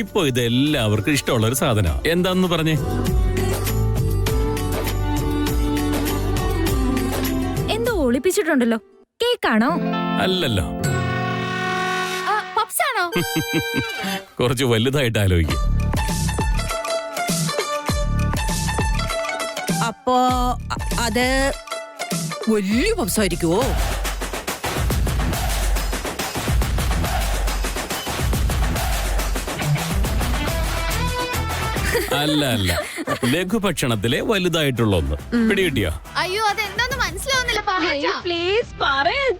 ഇപ്പൊ ഇത് എല്ലാവർക്കും ഇഷ്ടമുള്ള ഒരു സാധന. എന്താന്ന് പറഞ്ഞേ? എന്തോ ഒളിപ്പിച്ചിട്ടുണ്ടല്ലോ. കേക്കാണോ? അല്ലല്ലോ, പപ്സ് ആണോ? കുറച്ച് വലുതായിട്ട് ആലോചിക്കും. അപ്പോ അത് വലിയ പപ്സായിരിക്കുവോ? അല്ല അല്ല, ലഘുഭക്ഷണത്തിലെ വലുതായിട്ടുള്ള ഒന്ന്. പിടികിട്ടിയോ? അയ്യോ, അതെന്താന്ന് മനസ്സിലാവുന്നില്ല. പ്ലീസ് പറയാ.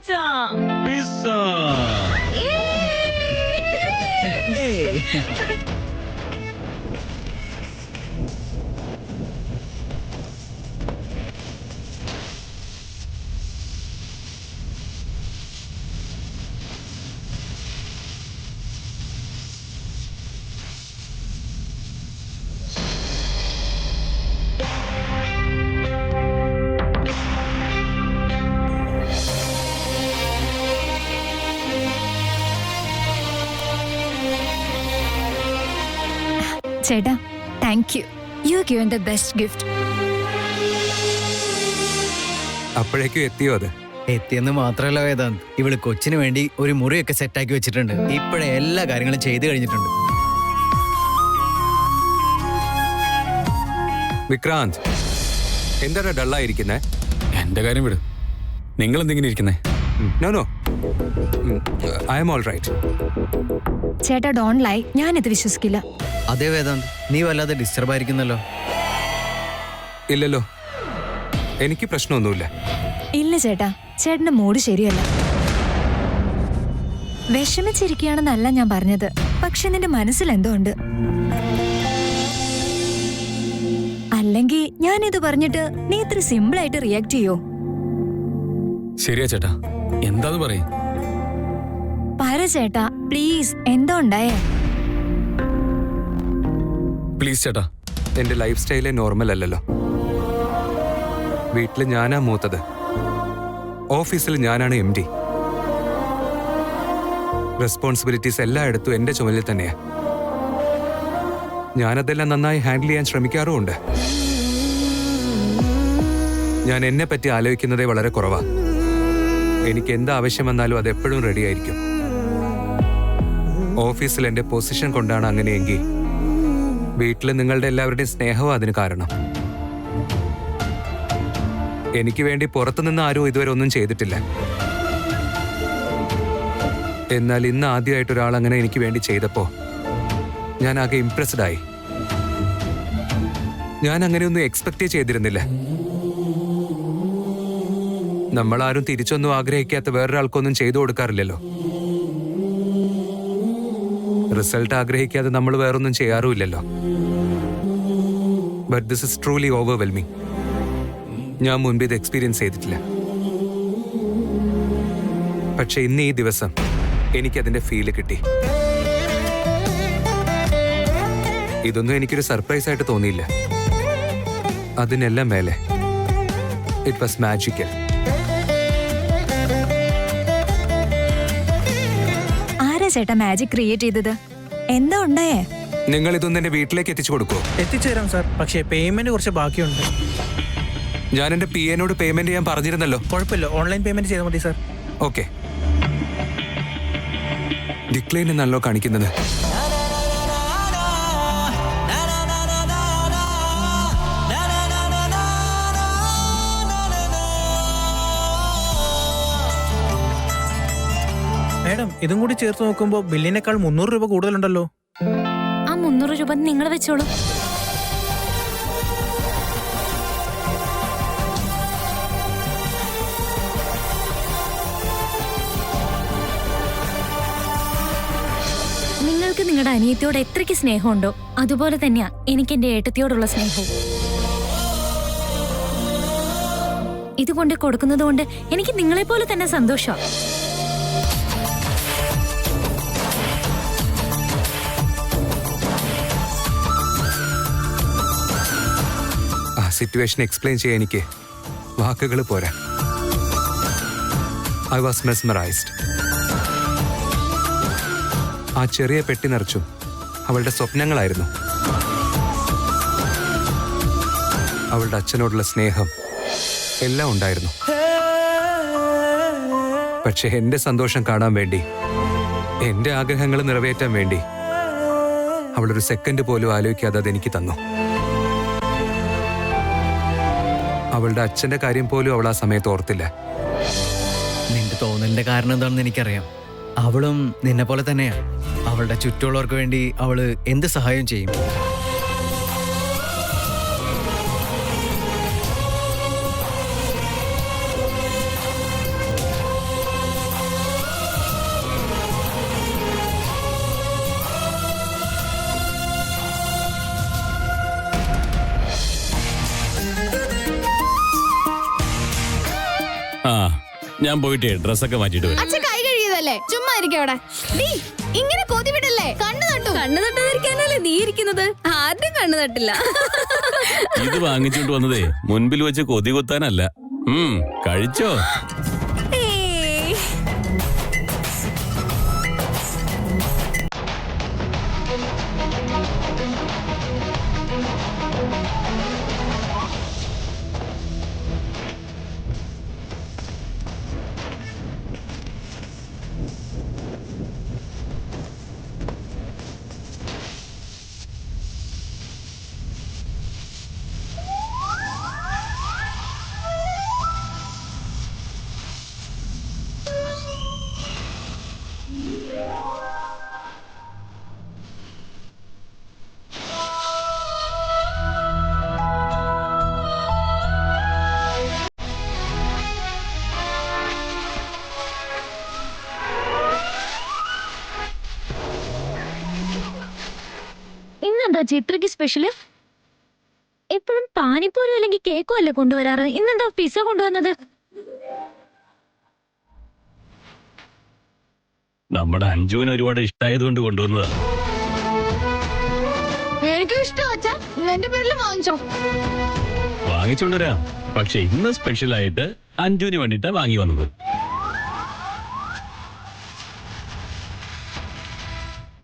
ചേട്ടാ, thank you. U given the best gift. അപ്പോഴേക്കും എത്തിയോ? അത് എത്തിയെന്ന് മാത്രമല്ല വേദാന്ത്, ഇവള് കൊച്ചിന് വേണ്ടി ഒരു മുറിയൊക്കെ സെറ്റാക്കി വെച്ചിട്ടുണ്ട്. ഇപ്പോഴേ എല്ലാ കാര്യങ്ങളും ചെയ്തു കഴിഞ്ഞിട്ടുണ്ട്. വിക്രാന്ത്, എന്താണ് ഡള്ളായിരിക്കുന്നേ? എന്റെ കാര്യം വിട്, നിങ്ങൾ എന്തെങ്കിലും ഇരിക്കുന്നേ? No no, I am all right. ചേട്ടാ, ഡോണ്ട് ലൈ. ഞാനിത് വിശ്വസിക്കില്ല. അതേ വേദാന്ത്, നീ വല്ലാതെ ഡിസ്റ്റർബ് ആയിരിക്കുന്നല്ലോ. ഇല്ലല്ലോ, എനിക്ക് പ്രശ്നമൊന്നുമില്ല. ഇല്ല ചേട്ടാ, ചേട്ടന്റെ മൂഡ് ശരിയല്ല. വിഷമിച്ചിരിക്കുകയാണെന്നല്ല ഞാൻ പറഞ്ഞത്, പക്ഷെ നിന്റെ മനസ്സിൽ എന്തോ ഉണ്ട്. അല്ലെങ്കിൽ ഞാനിത് പറഞ്ഞിട്ട് നീ ഇത്ര സിമ്പിൾ ആയിട്ട് റിയാക്ട് ചെയ്യോ? ശരിയാ ചേട്ടാ, എന്താന്ന് പറയും? പറ ചേട്ടാ പ്ലീസ്, എന്തോ ഉണ്ടായേ? പ്ലീസ് ചേട്ടാ. എന്റെ ലൈഫ് സ്റ്റൈലേ നോർമൽ അല്ലല്ലോ. വീട്ടിൽ ഞാനാ മൂത്തത്, ഓഫീസിൽ ഞാനാണ് MD. റെസ്പോൺസിബിലിറ്റീസ് എല്ലായിടത്തും എന്റെ ചുമലിൽ തന്നെയാ. ഞാനതെല്ലാം നന്നായി ഹാൻഡിൽ ചെയ്യാൻ ശ്രമിക്കാറുമുണ്ട്. ഞാൻ എന്നെ പറ്റി ആലോചിക്കുന്നതേ വളരെ കുറവാ. എനിക്ക് എന്ത് ആവശ്യം വന്നാലും അത് എപ്പോഴും റെഡി ആയിരിക്കും. ഓഫീസിൽ എന്റെ പൊസിഷൻ കൊണ്ടാണ് അങ്ങനെയെങ്കിൽ വീട്ടിൽ നിങ്ങളുടെ എല്ലാവരുടെയും സ്നേഹവും അതിന് കാരണം. എനിക്ക് വേണ്ടി പുറത്തുനിന്ന് ആരും ഇതുവരെ ഒന്നും ചെയ്തിട്ടില്ല. എന്നാൽ ഇന്ന് ആദ്യമായിട്ട് ഒരാൾ അങ്ങനെ എനിക്ക് വേണ്ടി ചെയ്തപ്പോ ഞാൻ ആകെ ഇംപ്രസ്ഡ് ആയി. ഞാൻ അങ്ങനെയൊന്നും എക്സ്പെക്ട് ചെയ്തിരുന്നില്ല. നമ്മളാരും തിരിച്ചൊന്നും ആഗ്രഹിക്കാത്ത വേറൊരാൾക്കൊന്നും ചെയ്തു കൊടുക്കാറില്ലല്ലോ. റിസൾട്ട് ആഗ്രഹിക്കാതെ നമ്മൾ വേറൊന്നും ചെയ്യാറുമില്ലല്ലോ. But this is truly overwhelming. ഞാൻ മുൻപ് ഇത് എക്സ്പീരിയൻസ് ചെയ്തിട്ടില്ല. പക്ഷെ ഇന്ന് ഈ ദിവസം എനിക്കതിന്റെ ഫീല് കിട്ടി. ഇതൊന്നും എനിക്കൊരു സർപ്രൈസ് ആയിട്ട് തോന്നിയില്ല. അതിനെല്ലാം മേലെ ഇറ്റ് വാസ് മാജിക്കൽ. ആരാ ചേട്ടാ മാജിക് ക്രിയേറ്റ് ചെയ്തത്? എന്താ ഉണ്ടായേ? നിങ്ങൾ ഇതൊന്നും എന്റെ വീട്ടിലേക്ക് എത്തിച്ചു കൊടുക്കുമോ? എത്തിച്ചേരാം സാർ, പക്ഷേ പേയ്മെന്റ് കുറച്ച് ബാക്കിയുണ്ട്. ഞാൻ എന്റെ PA-നോട് പേയ്മെന്റ് ചെയ്യാൻ പറഞ്ഞിരുന്നല്ലോ. കുഴപ്പമില്ല, ഓൺലൈൻ പേയ്മെന്റ് ചെയ്താൽ മതി സാർ. ഓക്കെ. ഡിക്ലൈൻ എന്നല്ലോ കാണിക്കുന്നത്. മാഡം, ഇതും കൂടി ചേർത്ത് നോക്കുമ്പോൾ ബില്ലിനേക്കാൾ 300 രൂപ കൂടുതലുണ്ടല്ലോ. ആ 300 രൂപ നിങ്ങൾ വെച്ചോളൂ. നിങ്ങൾക്ക് നിങ്ങളുടെ അനിയത്തിയോട് എത്രയ്ക്ക് സ്നേഹമുണ്ടോ അതുപോലെ തന്നെയാ എനിക്ക് എന്റെ ഏട്ടത്തിയോടുള്ള സ്നേഹവും. ഇതുകൊണ്ട് കൊടുക്കുന്നത് കൊണ്ട് എനിക്ക് നിങ്ങളെ പോലെ തന്നെ സന്തോഷം. ആ സിറ്റുവേഷൻ എക്സ്പ്ലെയിൻ ചെയ്യാൻ എനിക്ക് വാക്കുകൾ പോരാ. I was mesmerised. ആ ചെറിയ പെട്ടി നിറച്ചും അവളുടെ സ്വപ്നങ്ങളായിരുന്നു. അവളുടെ അച്ഛനോടുള്ള സ്നേഹം എല്ലാം ഉണ്ടായിരുന്നു. പക്ഷെ എന്റെ സന്തോഷം കാണാൻ വേണ്ടി, എന്റെ ആഗ്രഹങ്ങൾ നിറവേറ്റാൻ വേണ്ടി അവളൊരു സെക്കൻഡ് പോലും ആലോചിക്കാതെ അതെനിക്ക് തന്നു. അവളുടെ അച്ഛന്റെ കാര്യം പോലും അവൾ ആ സമയത്ത് ഓർത്തില്ല. നിന്റെ തോന്നലിന്റെ കാരണം എന്താണെന്ന് എനിക്കറിയാം. അവളും നിന്നെ പോലെ തന്നെയാ. അവളുടെ ചുറ്റുമുള്ളവർക്ക് വേണ്ടി അവള് എന്ത് സഹായം ചെയ്യും. ആ ഞാൻ പോയിട്ട് ഡ്രസ്സൊക്കെ മാറ്റിയിട്ട് വരും. അച്ഛൻ കൈ കഴിയതല്ലേ, ചുമ്മാ ഇരിക്കും അവിടെ. നീ ഇങ്ങനെ കൊതി വിടല്ലേ, കണ്ണു തട്ടു. കണ്ണു തട്ടാതിരിക്കാനല്ലേ നീ ഇരിക്കുന്നത്, ആദ്യം കണ്ണു തട്ടില്ല. ഇത് വാങ്ങിച്ചോണ്ട് വന്നതേ മുൻപിൽ വെച്ച് കൊതി കുത്താനല്ല. കഴിച്ചോ? ഇന്നെന്താ ചിത്രയ്ക്ക് സ്പെഷ്യല്? എപ്പോഴും പാനിപ്പോലും അല്ലെങ്കിൽ കേക്കോ അല്ലേ കൊണ്ടുവരാറ്? ഇന്നെന്താ പിസ്സ കൊണ്ടുവന്നത്? നമ്മുടെ അഞ്ജുവിന് ഒരുപാട് ഇഷ്ടമായത് കൊണ്ട് കൊണ്ടുവന്നതാ. എനിക്കും ഇഷ്ടം അച്ഛാ, എന്റെ പേരിൽ വാങ്ങിച്ചോ. വാങ്ങിച്ചോണ്ടുവരാം, പക്ഷെ ഇന്ന് സ്പെഷ്യൽ ആയിട്ട് അഞ്ജുവിന് വേണ്ടിട്ടാ വാങ്ങി വന്നത്.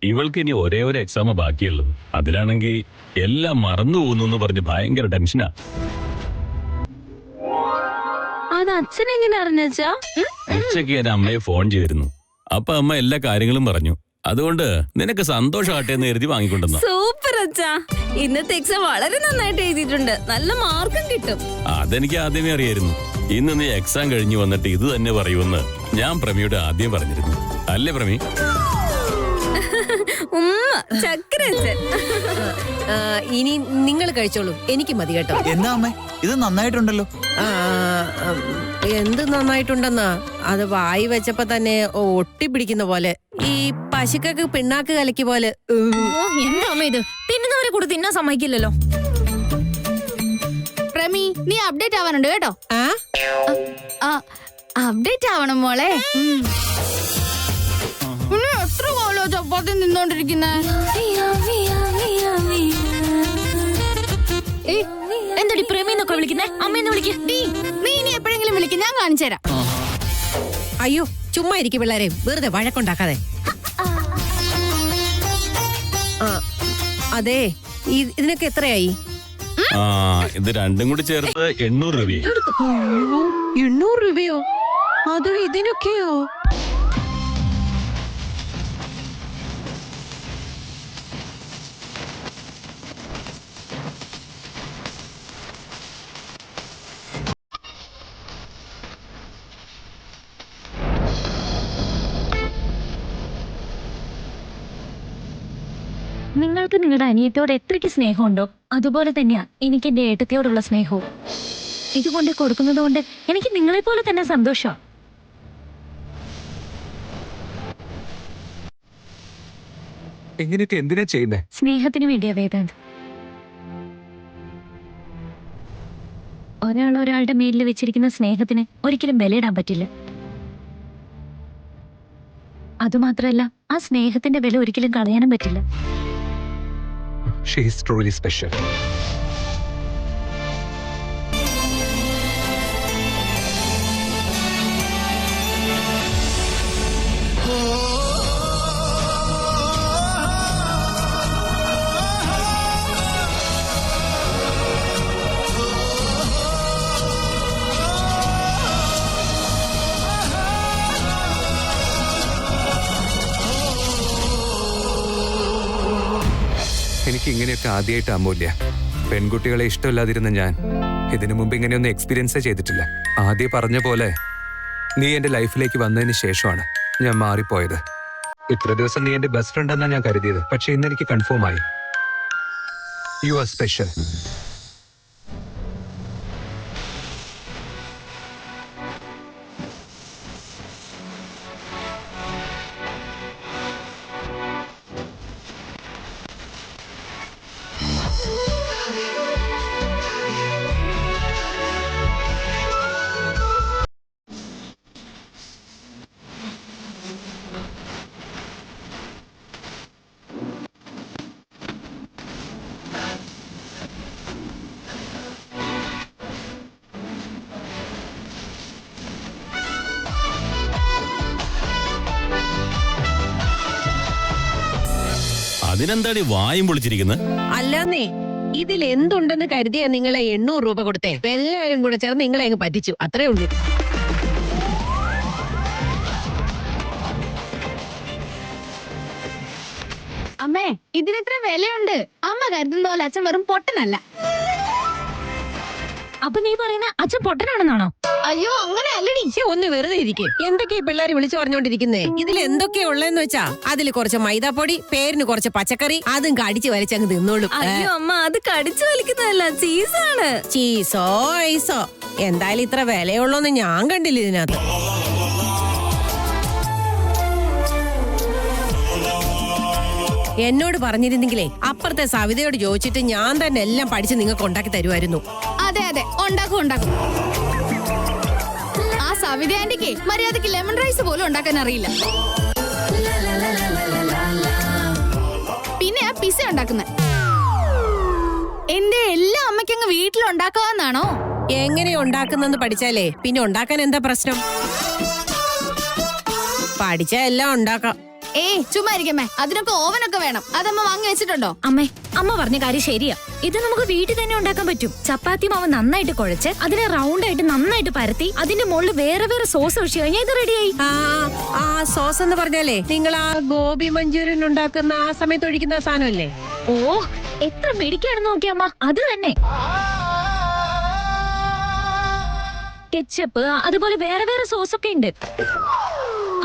ഇവൾക്ക് ഇനി ഒരേ ഒരു എക്സാം ബാക്കിയുള്ളത്. അതിലാണെങ്കിൽ എല്ലാം മറന്നു പോകുന്നു പറഞ്ഞ് ഭയങ്കര ടെൻഷനാ. അത് അച്ഛൻ എങ്ങനെ അറിഞ്ഞാ? ഉച്ചയ്ക്ക് ഞാൻ അമ്മയെ ഫോൺ ചെയ്തിരുന്നു. അപ്പൊ അമ്മ എല്ലാ കാര്യങ്ങളും പറഞ്ഞു. അതുകൊണ്ട് നിനക്ക് സന്തോഷമാട്ടെ എന്ന് കരുതി വാങ്ങിക്കൊണ്ടുവന്ന. സൂപ്പർ അച്ഛാ, ഇന്നത്തെ എക്സാം വളരെ നന്നായിട്ട് എഴുതിയിട്ടുണ്ട്, നല്ല മാർക്കും കിട്ടും. അതെനിക്ക് ആദ്യമേ അറിയായിരുന്നു. ഇന്ന് നീ എക്സാം കഴിഞ്ഞു വന്നിട്ട് ഇത് തന്നെ പറയുമെന്ന് ഞാൻ പ്രമിയോട് ആദ്യം പറഞ്ഞിരുന്നു. അല്ലേ പ്രമി? ചക്രച്ചൻ, ഇനി നിങ്ങൾ കഴിച്ചോളൂ, എനിക്ക് മതി കേട്ടോ. എന്താ അമ്മേ, ഇത് നന്നായിട്ടുണ്ടല്ലോ. എന്ത് നന്നായിട്ടുണ്ടെന്നാ, അത് വായി വെച്ചപ്പോ തന്നെ ഒട്ടിപ്പിടിക്കുന്ന പോലെ, ഈ പശുക്കൾക്ക് പിണ്ണാക്ക് കലക്കി പോലെ. എന്താ അമ്മ ഇത്? തിന്നുന്നവരെ കൂടെ തിന്നാൻ സമ്മതിക്കില്ലല്ലോ. പ്രമി, നീ അപ്ഡേറ്റ് ആവാനുണ്ട് കേട്ടോ. അപ്ഡേറ്റ് ആവണം മോളെ. എത്ര കോലോ ചപ്പാത്തി നിന്നോണ്ടിരിക്കുന്നേ? എന്താടി പ്രേമിന്നൊക്കെ വിളിക്കുന്നേ? അമ്മയെന്ന് വിളിക്ക്. നീ ഇനി എപ്പോഴെങ്കിലും വിളിക്കും, ഞാൻ കാണിച്ചു തരാം. അയ്യോ, ചുമ്മാ ഇരിക്കും പിള്ളേരെ, വെറുതെ വഴക്കുണ്ടാക്കാതെ. അതെ, ഇതിനൊക്കെ എത്രയായി? ഇത് രണ്ടും കൂടി ചേർത്ത് 800 രൂപയായി. 800 രൂപയോ? അത് ഇതിനൊക്കെയോ? നിങ്ങൾക്ക് നിങ്ങളുടെ അനിയത്തോട് എത്രയ്ക്ക് സ്നേഹമുണ്ടോ അതുപോലെ തന്നെയാ എനിക്ക് എന്റെ ഏട്ടത്തിയോടുള്ള സ്നേഹവും. ഇതുകൊണ്ട് കൊടുക്കുന്നത് കൊണ്ട് എനിക്ക് നിങ്ങളെ പോലെ തന്നെ സന്തോഷം. എങ്ങനെയൊക്കെ എന്തിനാ ചെയ്യുന്നേ? സ്നേഹത്തിന് വേണ്ടിയാ വേദാന്ത്. ഒരാളുടെ മേലിൽ വെച്ചിരിക്കുന്ന സ്നേഹത്തിന് ഒരിക്കലും ബലയിടാൻ പറ്റില്ല. അതുമാത്രമല്ല, ആ സ്നേഹത്തിന്റെ വില ഒരിക്കലും കളയാനും പറ്റില്ല. She is truly special. എനിക്ക് ഇങ്ങനെയൊക്കെ ആദ്യമായിട്ട് അമൂല്യ. പെൺകുട്ടികളെ ഇഷ്ടമില്ലാതിരുന്ന ഞാൻ ഇതിനു മുമ്പ് ഇങ്ങനെയൊന്നും എക്സ്പീരിയൻസേ ചെയ്തിട്ടില്ല. ആദ്യം പറഞ്ഞ പോലെ നീ എന്റെ ലൈഫിലേക്ക് വന്നതിന് ശേഷമാണ് ഞാൻ മാറിപ്പോയത്. ഇത്ര ദിവസം നീ എന്റെ ബെസ്റ്റ് ഫ്രണ്ട് എന്നാ ഞാൻ കരുതിയത്. പക്ഷെ ഇന്ന് എനിക്ക് കൺഫേം ആയി. You are special. അതിനെന്താടി വായും പൊളിച്ചിരിക്കുന്നത്? അല്ലാന്നേ, ഇതിൽ എന്തുണ്ടെന്ന് കരുതിയാ നിങ്ങളെ 800 രൂപ കൊടുത്തേ. എല്ലാവരും കൂടെ ചേർന്ന് നിങ്ങളെ അങ്ങ് പറ്റിച്ചു, അത്രേ ഉള്ളൂ. അമ്മേ, ഇതിനെത്ര വിലയുണ്ട്? അമ്മ കരുതുന്ന പോലെ അച്ഛൻ വെറും പൊട്ടനല്ല. അപ്പൊ നീ പറയുന്ന അച്ഛൻ പൊട്ടനാണെന്നാണോ? അയ്യോ, അങ്ങനെ അല്ലടി. ഒന്ന് വെറുതെ ഇരിക്കെ. എന്തൊക്കെയാ പിള്ളേർ വിളിച്ചു പറഞ്ഞോണ്ടിരിക്കുന്നേ? ഇതിൽ എന്തൊക്കെയാ ഉള്ളതെന്ന് വെച്ചാ അതിൽ കുറച്ച് മൈദാപ്പൊടി, പേരിന് കുറച്ച് പച്ചക്കറി, അതും കടിച്ചു വലിച്ചങ്ങ് തിന്നോളും. അയ്യോ അമ്മ, അത് കടിച്ചു വലിക്കുന്നതല്ല, ചീസാണ്. ചീസോ ഐസോ എന്തായാലും ഇത്ര വിലയുള്ളൂന്ന് ഞാൻ കണ്ടില്ല ഇതിനകത്ത്. എന്നോട് പറഞ്ഞിരുന്നെങ്കിലേ അപ്പുറത്തെ സവിതയോട് ചോദിച്ചിട്ട് ഞാൻ തന്നെ എല്ലാം പഠിച്ച് നിങ്ങൾക്ക് ഉണ്ടാക്കി തരുമായിരുന്നു. അതെ അതെ, ഉണ്ടാക്കും ഉണ്ടാക്കും. ആ സവിത ആന്റിക്ക് മര്യാദക്ക് ലെമൺ റൈസ് പോലും ഉണ്ടാക്കാൻ അറിയില്ല. പിന്നെ ആ പിസ്സ ഉണ്ടാക്കുന്നത് എന്റെ എല്ലാ അമ്മയ്ക്കങ്ങ് വീട്ടിലുണ്ടാക്കാന്നാണോ? എങ്ങനെ ഉണ്ടാക്കുന്നെന്ന് പഠിച്ചാലേ പിന്നെ ഉണ്ടാക്കാൻ എന്താ പ്രശ്നം? പഠിച്ചാ എല്ലാം ഉണ്ടാക്കാം. ചുമ്മാ ഇരിക്കമ്മേ, അതിനൊക്കെ ഓവനൊക്കെ വേണം. അതമ്മ വാങ്ങി വെച്ചിട്ടുണ്ടോ? അമ്മേ, അമ്മ പറഞ്ഞ കാര്യം ശരിയാ. ഇത് നമുക്ക് വീട്ടിൽ തന്നെ ഉണ്ടാക്കാൻ പറ്റും. ചപ്പാത്തി മാവ് നന്നായിട്ട് കുഴച്ച് അതിനെ റൗണ്ട് ആയിട്ട് നന്നായിട്ട് പരത്തി അതിന്റെ മുകളിൽ വേറെ വേറെ സോസ് ഒഴിച്ചു കഴിഞ്ഞാൽ ഇത് റെഡിയായി. ആ സോസ് എന്ന് പറഞ്ഞാലേ നിങ്ങൾ ആ ഗോബി മഞ്ചൂരിയൻ ഉണ്ടാക്കുന്ന ആ സമയത്ത് ഒഴിക്കുന്ന സാധനമല്ലേ? ഓ, എത്ര മിടിക്കാണെന്ന് നോക്കിയ അമ്മ. അത് തന്നെ കെച്ചപ്പ്, അതുപോലെ വേറെ വേറെ സോസ് ഒക്കെ ഉണ്ട്.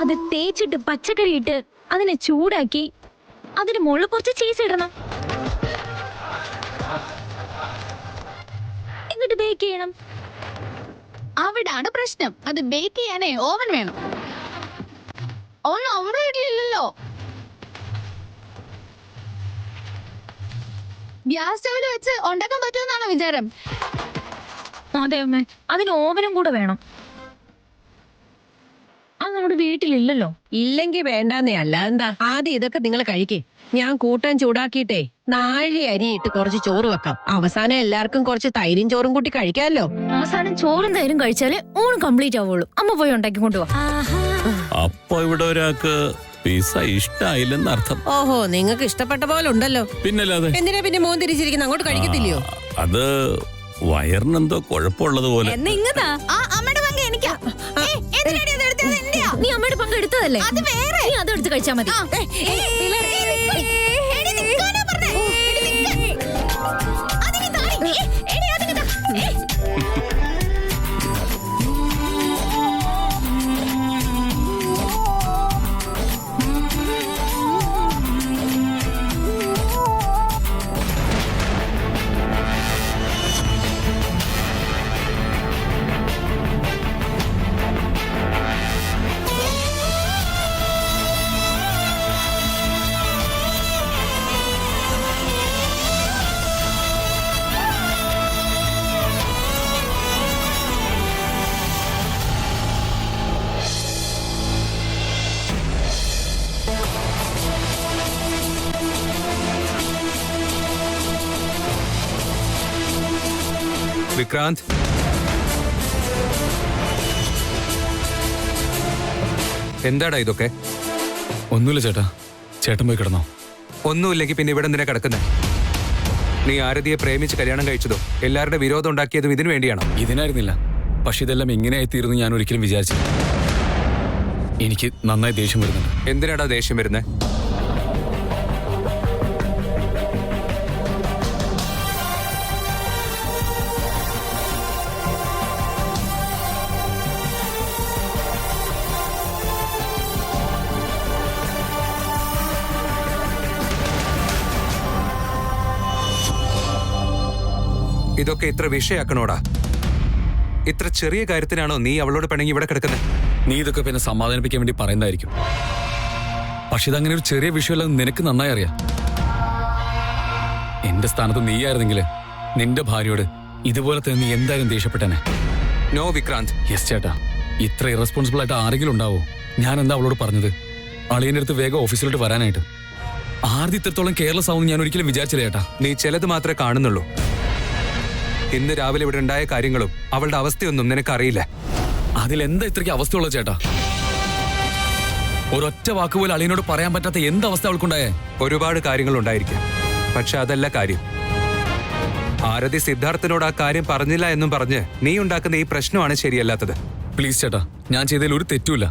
അത് തേച്ചിട്ട് പച്ചക്കറി ഇട്ട് അതിനെ ചൂടാക്കി അതിന് മുകളിൽ കുറച്ച് ചീസ് ഇടണം. എന്നിട്ട് ബേക്ക് ചെയ്യണം. അവിടാണ് പ്രശ്നം. അത് ബേക്ക് ചെയ്യാനേ ഓവൻ വേണം. ഓവൻ നമ്മുടെ വീട്ടിലില്ലല്ലോ. ഗ്യാസ് സ്റ്റവിൽ വെച്ച് ഉണ്ടാക്കാൻ പറ്റുമെന്നാണോ വിചാരം? അതെ അമ്മേ, അതിന് ഓവനും കൂടെ വേണം. അത് നമ്മുടെ വീട്ടിലില്ലല്ലോ. ഇല്ലെങ്കിൽ വേണ്ടാന്നേ. അല്ല എന്താ, ആദ്യം ഇതൊക്കെ നിങ്ങൾ കഴിക്കേ. ഞാൻ കൂട്ടാൻ ചൂടാക്കിയിട്ടേ നാഴി അരിയിട്ട് കുറച്ച് ചോറ് വെക്കാം. അവസാനം എല്ലാവർക്കും കുറച്ച് തൈരും ചോറും കൂട്ടി കഴിക്കാമല്ലോ. അവസാനം ചോറും തൈരും കഴിച്ചാലേ ഊണ് കംപ്ലീറ്റ് ആവുള്ളൂ. അമ്മ പോയി ഉണ്ടാക്കി കൊണ്ടുപോവാ. അപ്പൊ ഇവിടെ ഒരാൾക്ക് പിസ്സ ഇഷ്ടായില്ലെന്ന് അർത്ഥം. ഓഹോ, നിങ്ങൾക്ക് ഇഷ്ടപ്പെട്ട പോലെ ഉണ്ടല്ലോ. പിന്നല്ലാതെ. എന്തിനാ പിന്നെ മോൻ തിരിച്ചിരിക്കുന്ന? അങ്ങോട്ട് കഴിക്കത്തില്ലയോ? അത് വയറിനെന്തോ കുഴപ്പമുള്ളത് പോലെ. അമ്മയുടെ പങ്ക് എനിക്കാ. നീ അമ്മയുടെ പങ്ക് എടുത്തതല്ലേ? അത് വേറെ. നീ അതെടുത്ത് കഴിച്ചാ മതി. വിക്രാന്ത്, എന്താടാ ഇതൊക്കെ? ഒന്നുമില്ല ചേട്ടാ, ചേട്ടൻ പോയി കിടന്നോ? ഒന്നുമില്ലെങ്കിൽ പിന്നെ ഇവിടെ എന്തിനാ കിടക്കുന്നേ? നീ ആരതിയെ പ്രേമിച്ച് കല്യാണം കഴിച്ചതോ എല്ലാവരുടെ വിരോധം ഉണ്ടാക്കിയതും ഇതിനു വേണ്ടിയാണോ? ഇതിനായിരുന്നില്ല, പക്ഷെ ഇതെല്ലാം എങ്ങനെയായിത്തീർന്ന് ഞാൻ ഒരിക്കലും വിചാരിച്ചില്ല. എനിക്ക് നന്നായി ദേഷ്യം വരുന്നുണ്ട്. എന്തിനാടാ ദേഷ്യം വരുന്നേ? ഇതൊക്കെ ഇത്ര വിഷയാക്കണോടാ? ഇത്ര ചെറിയ കാര്യത്തിനാണോ നീ അവളോട് പിണങ്ങി ഇവിടെ കിടക്കുന്നത്? നീ ഇതൊക്കെ പിന്നെ സമാധാനിപ്പിക്കാൻ വേണ്ടി പറയുന്നതായിരിക്കും. പക്ഷെ ഇതങ്ങനെ ഒരു ചെറിയ വിഷയമല്ലെന്ന് നിനക്ക് നന്നായി അറിയാം. എന്റെ സ്ഥാനത്ത് നീയായിരുന്നെങ്കിൽ നിന്റെ ഭാര്യയോട് ഇതുപോലെ തന്നെ നീ എന്തായാലും ദേഷ്യപ്പെട്ടനെ. നോ വിക്രാന്ത്. യെസ് ചേട്ടാ, ഇത്ര ഇറസ്പോൺസിബിൾ ആയിട്ട് ആരെങ്കിലും ഉണ്ടാവോ? ഞാൻ എന്താ അവളോട് പറഞ്ഞത്? അളിയന്റെ അടുത്ത് വേഗം ഓഫീസിലോട്ട് വരാനായിട്ട്. ആദ്യം ഇത്രത്തോളം കെയർലെസ് ആവുമെന്ന് ഞാൻ ഒരിക്കലും വിചാരിച്ചില്ല ചേട്ടാ. നീ ചിലത് മാത്രമേ കാണുന്നുള്ളൂ. ഇന്ന് രാവിലെ ഇവിടെ ഉണ്ടായ കാര്യങ്ങളും അവളുടെ അവസ്ഥയൊന്നും നിനക്കറിയില്ല. അതിലെന്താ ഇത്രയ്ക്ക് അവസ്ഥയുള്ളത് ചേട്ടാ? ഒരൊറ്റ വാക്കുപോലെ അളിയനോട് പറയാൻ പറ്റാത്ത എന്തവസ്ഥ അവൾക്കുണ്ടായേ? ഒരുപാട് കാര്യങ്ങൾ ഉണ്ടായിരിക്കും, പക്ഷെ അതല്ല കാര്യം. ആരതി സിദ്ധാർത്ഥനോട് ആ കാര്യം പറഞ്ഞില്ല എന്നും പറഞ്ഞ് നീ ഉണ്ടാക്കുന്ന ഈ പ്രശ്നമാണ് ശരിയല്ലാത്തത്. പ്ലീസ് ചേട്ടാ, ഞാൻ ചെയ്തതിൽ ഒരു തെറ്റുമില്ല.